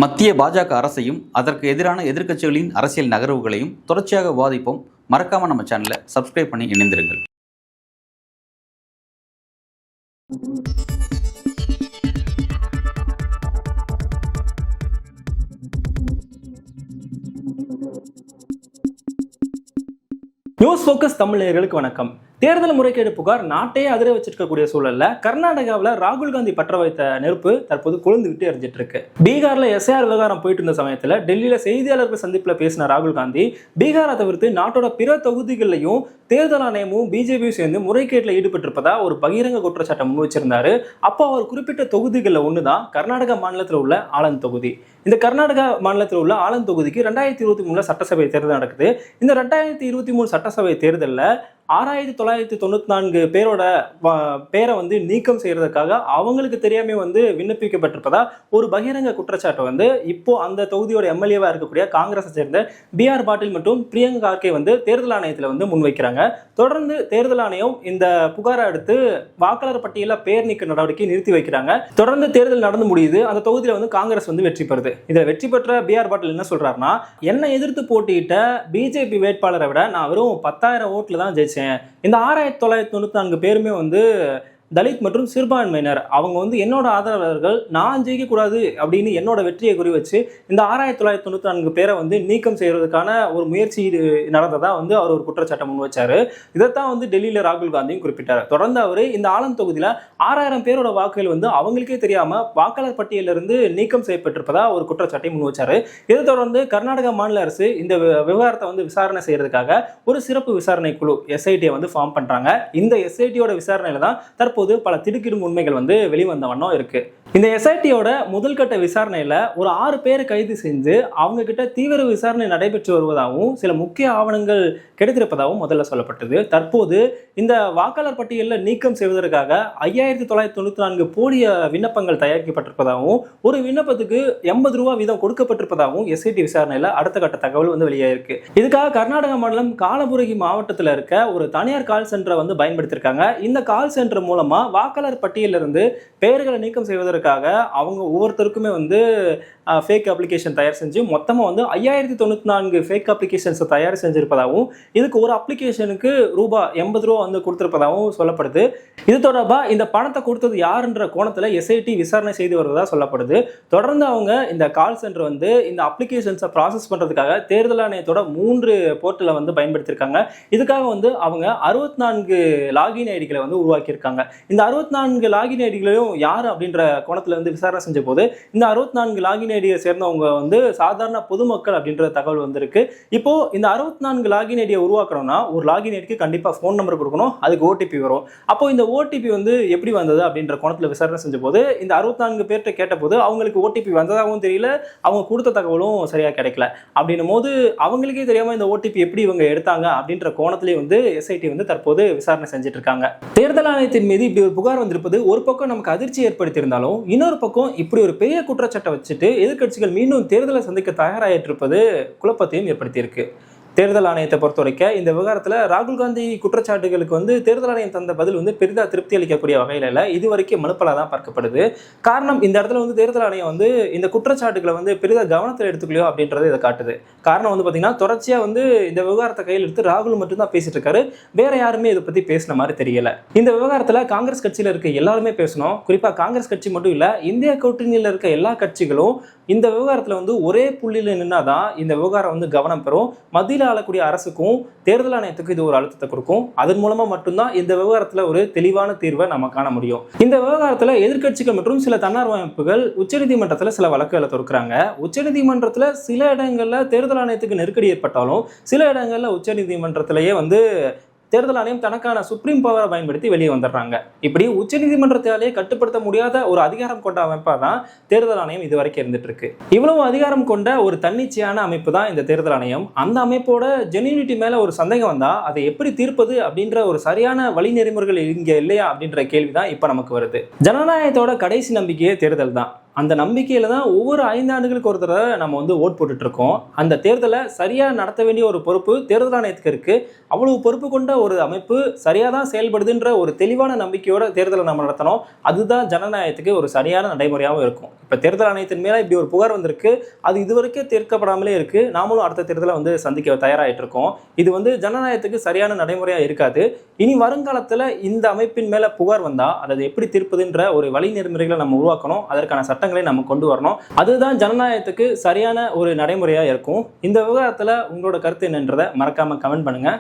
மத்திய பாஜக அரசையும் அதற்கு எதிரான எதிர்க்கட்சிகளின் அரசியல் நகர்வுகளையும் தொடர்ச்சியாக விவாதிப்போம். மறக்காம நம்ம சேனலை சப்ஸ்கிரைப் பண்ணி இணைந்திருங்கள். நியூஸ் ஃபோக்கஸ் தமிழ் நேயர்களுக்கு வணக்கம். தேர்தல் முறைகேடு புகார் நாட்டையே அதிர வச்சிருக்கக்கூடிய சூழல்ல கர்நாடகாவில் ராகுல் காந்தி பற்ற வைத்த நெருப்பு தற்போது கொழுந்துகிட்டு எரிஞ்சிட்டு இருக்கு. பீகார்ல எஸ்ஐஆர் விவகாரம் போயிட்டு இருந்த சமயத்துல டெல்லியில செய்தியாளர்கள் சந்திப்புல பேசின ராகுல் காந்தி பீகாரை தவிர்த்து நாட்டோட பிற தொகுதிகளிலையும் தேர்தல் ஆணையமும் பிஜேபியும் சேர்ந்து முறைகேட்டில் ஈடுபட்டிருப்பதா ஒரு பகிரங்க குற்றச்சாட்டை முன் வச்சிருந்தாரு. அப்போ அவர் குறிப்பிட்ட தொகுதிகளில் ஒண்ணுதான் கர்நாடகா மாநிலத்தில் உள்ள ஆலந்த் தொகுதி. இந்த கர்நாடகா மாநிலத்தில் உள்ள ஆலந்த் தொகுதிக்கு 2023 சட்டசபை தேர்தல் நடக்குது. இந்த 2023 சட்டசபை தேர்தலில் 6994 பேரோட பேரை நீக்கம் செய்யறதுக்காக அவங்களுக்கு தெரியாம விண்ணப்பிக்கப்பட்டிருப்பதா ஒரு பகிரங்க குற்றச்சாட்டை இப்போ அந்த தொகுதியோட எம்எல்ஏவா இருக்கக்கூடிய காங்கிரஸை சேர்ந்த BR பாட்டீல் மற்றும் பிரியங்கா கார்கே தேர்தல் ஆணையத்தில் முன்வைக்கிறாங்க. தொடர்ந்து தேர்தல் ஆணையம் இந்த புகாரை அடுத்து வாக்காளர் பட்டியலில் பேர் நீக்க நடவடிக்கை நிறுத்தி வைக்கிறாங்க. தொடர்ந்து தேர்தல் நடந்து முடியுது. அந்த தொகுதியில காங்கிரஸ் வெற்றி பெறுது. இதில் வெற்றி பெற்ற BR பாட்டீல் என்ன சொல்றாருன்னா, என்னை எதிர்த்து போட்டியிட்ட பிஜேபி வேட்பாளரை விட நான் வெறும் 10,000 ஓட்டுல தான் ஜெயிச்சேன். இந்த 6994 பேருமே தலித் மற்றும் சிறுபான்மையினர். அவங்க என்னோட ஆதரவாளர்கள். நான் ஜெயிக்கக்கூடாது அப்படின்னு என்னோட வெற்றியை குறி வச்சு இந்த 6994 பேரை நீக்கம் செய்யறதுக்கான ஒரு முயற்சி நடந்ததா அவர் ஒரு குற்றச்சாட்டை முன் வச்சாரு. இதைத்தான் டெல்லியில ராகுல் காந்தியும் குறிப்பிட்டார். தொடர்ந்து அவர் இந்த ஆலந்த் தொகுதியில 6000 பேரோட வாக்குகள் அவங்களுக்கே தெரியாம வாக்காளர் பட்டியலிருந்து நீக்கம் செய்யப்பட்டிருப்பதா ஒரு குற்றச்சாட்டை முன் வச்சாரு. இதை தொடர்ந்து கர்நாடகா மாநில அரசு இந்த விவகாரத்தை விசாரணை செய்யறதுக்காக ஒரு சிறப்பு விசாரணை குழு SIT ஃபார்ம் பண்றாங்க. இந்த SIT-யோட விசாரணையில தான் தற்போது பல திடுக்கிடும் உண்மைகள் வெளிவந்த வண்ணம் இருக்கு. இந்த SIT-யோட முதல் கட்ட விசாரணையில ஒரு 6 பேரை கைது செஞ்சு அவங்க கிட்ட தீவிர விசாரணை நடைபெற்று வருவதாகவும் சில முக்கிய ஆவணங்கள் கிடைத்திருப்பதாகவும் முதல்ல சொல்லப்பட்டது. தற்போது இந்த வாக்காளர் பட்டியலில் நீக்கம் செய்வதற்காக 5994 போலிய விண்ணப்பங்கள் தயாரிக்கப்பட்டிருப்பதாகவும் ஒரு விண்ணப்பத்துக்கு 80 ரூபாய் வீதம் கொடுக்கப்பட்டிருப்பதாகவும் SIT விசாரணையில அடுத்த கட்ட தகவல் வெளியாயிருக்கு. இதுக்காக கர்நாடக மாநிலம் காலபுரகி மாவட்டத்தில் இருக்க ஒரு தனியார் கால் சென்டரை பயன்படுத்தியிருக்காங்க. இந்த கால் சென்டர் மூலமா வாக்காளர் பட்டியலிருந்து பெயர்களை நீக்கம் செய்வதற்காக அவங்க ஒவ்வொருத்தருக்குமே ஃபேக் அப்ளிகேஷன் தயார் செஞ்சு மொத்தமா 5094 ஃபேக் அப்ளிகேஷன்ஸ் தயார் செஞ்சிருப்பதாகவும் இதுக்கு ஒரு அப்ளிகேஷனுக்கு ரூபாய் 80 ரூபா கொடுத்திருப்பதாகவும் சொல்லப்படுது. இது தொடர்பாக இந்த பணத்தை கொடுத்தது யாருன்ற கோணத்துல SIT விசாரணை செய்து வருவதா சொல்லப்படுது. தொடர்ந்து அவங்க இந்த கால் சென்டர் இந்த அப்ளிகேஷன்ஸை ப்ராசஸ் பண்றதுக்காக தேர்தல் ஆணையத்தோட 3 போர்ட்டலை பயன்படுத்தியிருக்காங்க. இதுக்காக அவங்க 64 லாகின் ஐடிகளை உருவாக்கியிருக்காங்க. இந்த 64 லாகின் ஐடிகளையும் யார் அப்படின்ற கோணத்துல விசாரணை செஞ்ச போது இந்த 64 லாகின் ஐடியை சேர்ந்தவங்க சாதாரண பொதுமக்கள் அப்படின்ற தகவல் வந்திருக்கு. இப்போ இந்த 64 லாகின் ஐடியை உருவாக்கணும்னா ஒரு லாகின் ஐடிக்கு கண்டிப்பா ஃபோன் நம்பர் கொடுக்கணும், அதுக்கு OTP வரும். அப்போ இந்த OTP எப்படி வந்தது அப்படின்ற கோணத்துல விசாரணை செஞ்ச போது இந்த 64 பேர்கிட்ட கேட்ட போது அவங்களுக்கு OTP வந்ததாகவும் தெரியல, அவங்க கொடுத்த தகவலும் சரியா கிடைக்கல. அப்படின்னும் போது அவங்களுக்கே தெரியாம இந்த OTP எப்படி இவங்க எடுத்தாங்க அப்படின்ற கோணத்திலேயே SIT தற்போது விசாரணை செஞ்சுட்டு இருக்காங்க. தேர்தல் ஆணையத்தின் மீது இப்படி ஒரு புகார் வந்திருப்பது ஒரு பக்கம் நமக்கு அதிர்ச்சி ஏற்படுத்தியிருந்தாலும் இன்னொரு பக்கம் இப்படி ஒரு பெரிய குற்றச்சாட்டை வச்சுட்டு எதிர்க்கட்சிகள் மீண்டும் தேர்தலை சந்திக்க தயாராகிட்டு இருப்பது குழப்பத்தையும் ஏற்படுத்தியிருக்கு. தேர்தல் ஆணையத்தை பொறுத்த வரைக்கும் இந்த விவகாரத்தில் ராகுல் காந்தி குற்றச்சாட்டுகளுக்கு தேர்தல் ஆணையம் தந்த பதில் பெரிதாக திருப்தி அளிக்கக்கூடிய வகையில் இல்லை. இது வரைக்கும் மலுப்பலாக தான் பார்க்கப்படுது. காரணம் இந்த இடத்துல தேர்தல் ஆணையம் இந்த குற்றச்சாட்டுகளை பெரிதாக கவனத்தில் எடுத்துக்கலையோ அப்படின்றது இதை காட்டுது. காரணம் பார்த்தீங்கன்னா தொடர்ச்சியாக இந்த விவகாரத்தை கையில் எடுத்து ராகுல் மட்டும்தான் பேசிட்டு இருக்காரு. வேற யாருமே இதை பற்றி பேசின மாதிரி தெரியல. இந்த விவகாரத்தில் காங்கிரஸ் கட்சியில் இருக்க எல்லாருமே பேசணும். குறிப்பாக காங்கிரஸ் கட்சி மட்டும் இல்லை, இந்தியா கூட்டணியில் இருக்க எல்லா கட்சிகளும் இந்த விவகாரத்தில் ஒரே புள்ளியில் நின்னாதான் இந்த விவகாரம் கவனம் பெறும். மத்தியில் ஆளக்கூடிய அரசுக்கும் தேர்தல் ஆணையத்துக்கும் இது ஒரு அழுத்தத்தை கொடுக்கும். அதன் மூலமா மட்டும்தான் இந்த விவகாரத்துல ஒரு தெளிவான தீர்வை நம்ம காண முடியும். இந்த விவகாரத்துல எதிர்க்கட்சிகள் மற்றும் சில தன்னார்வ அமைப்புகள் உச்சநீதிமன்றத்துல சில வழக்குகளை தொடுக்கிறாங்க. உச்சநீதிமன்றத்துல சில இடங்கள்ல தேர்தல் ஆணையத்துக்கு நெருக்கடி ஏற்பட்டாலும் சில இடங்கள்ல உச்சநீதிமன்றத்திலேயே தேர்தல் ஆணையம் தனக்கான சுப்ரீம் பவரை பயன்படுத்தி வெளியே வந்துடுறாங்க. இப்படி உச்சநீதிமன்றத்தாலேயே கட்டுப்படுத்த முடியாத ஒரு அதிகாரம் கொண்ட அமைப்பா தான் தேர்தல் ஆணையம் இதுவரைக்கும் இருந்துட்டு இருக்கு. இவ்வளவு அதிகாரம் கொண்ட ஒரு தன்னிச்சையான அமைப்பு தான் இந்த தேர்தல் ஆணையம். அந்த அமைப்போட ஜெனியூனிட்டி மேல ஒரு சந்தேகம் வந்தா அதை எப்படி தீர்ப்பது அப்படின்ற ஒரு சரியான வழி நெறிமுறைகள் இங்க இல்லையா அப்படின்ற கேள்விதான் இப்ப நமக்கு வருது. ஜனநாயகத்தோட கடைசி நம்பிக்கையே தேர்தல் தான். அந்த நம்பிக்கையில தான் ஒவ்வொரு 5 ஆண்டுகளுக்கு ஒரு தடவை நம்ம வந்து ஓட் போட்டுட்டு இருக்கோம். அந்த தேர்தலை சரியா நடத்த வேண்டிய ஒரு பொறுப்பு தேர்தல் ஆணையத்துக்கு இருக்கு. அவ்வளவு பொறுப்பு கொண்ட ஒரு அமைப்பு சரியா தான் செயல்படுதுன்ற ஒரு தெளிவான நம்பிக்கையோட தேர்தலை நம்ம நடத்தணும். அதுதான் ஜனநாயகத்துக்கு ஒரு சரியான நடைமுறையாகவும் இருக்கும். இப்ப தேர்தல் ஆணையத்தின் மேல இப்படி ஒரு புகார் வந்திருக்கு. அது இதுவரைக்கும் தீர்க்கப்படாமலே இருக்கு. நாமளும் அடுத்த தேர்தலை வந்து சந்திக்க தயாராகிட்டு இருக்கோம். இது வந்து ஜனநாயகத்துக்கு சரியான நடைமுறையா இருக்காது. இனி வருங்காலத்துல இந்த அமைப்பின் மேல புகார் வந்தா அதை எப்படி தீர்ப்பதுன்ற ஒரு வழி நெறிமுறைகளை நம்ம உருவாக்கணும். அதற்கான சட்டங்களை நம்ம கொண்டு வரணும். அதுதான் ஜனநாயகத்துக்கு சரியான ஒரு நடைமுறையா இருக்கும். இந்த விவகாரத்துல உங்களோட கருத்து என்னன்றதை மறக்காம கமெண்ட் பண்ணுங்க.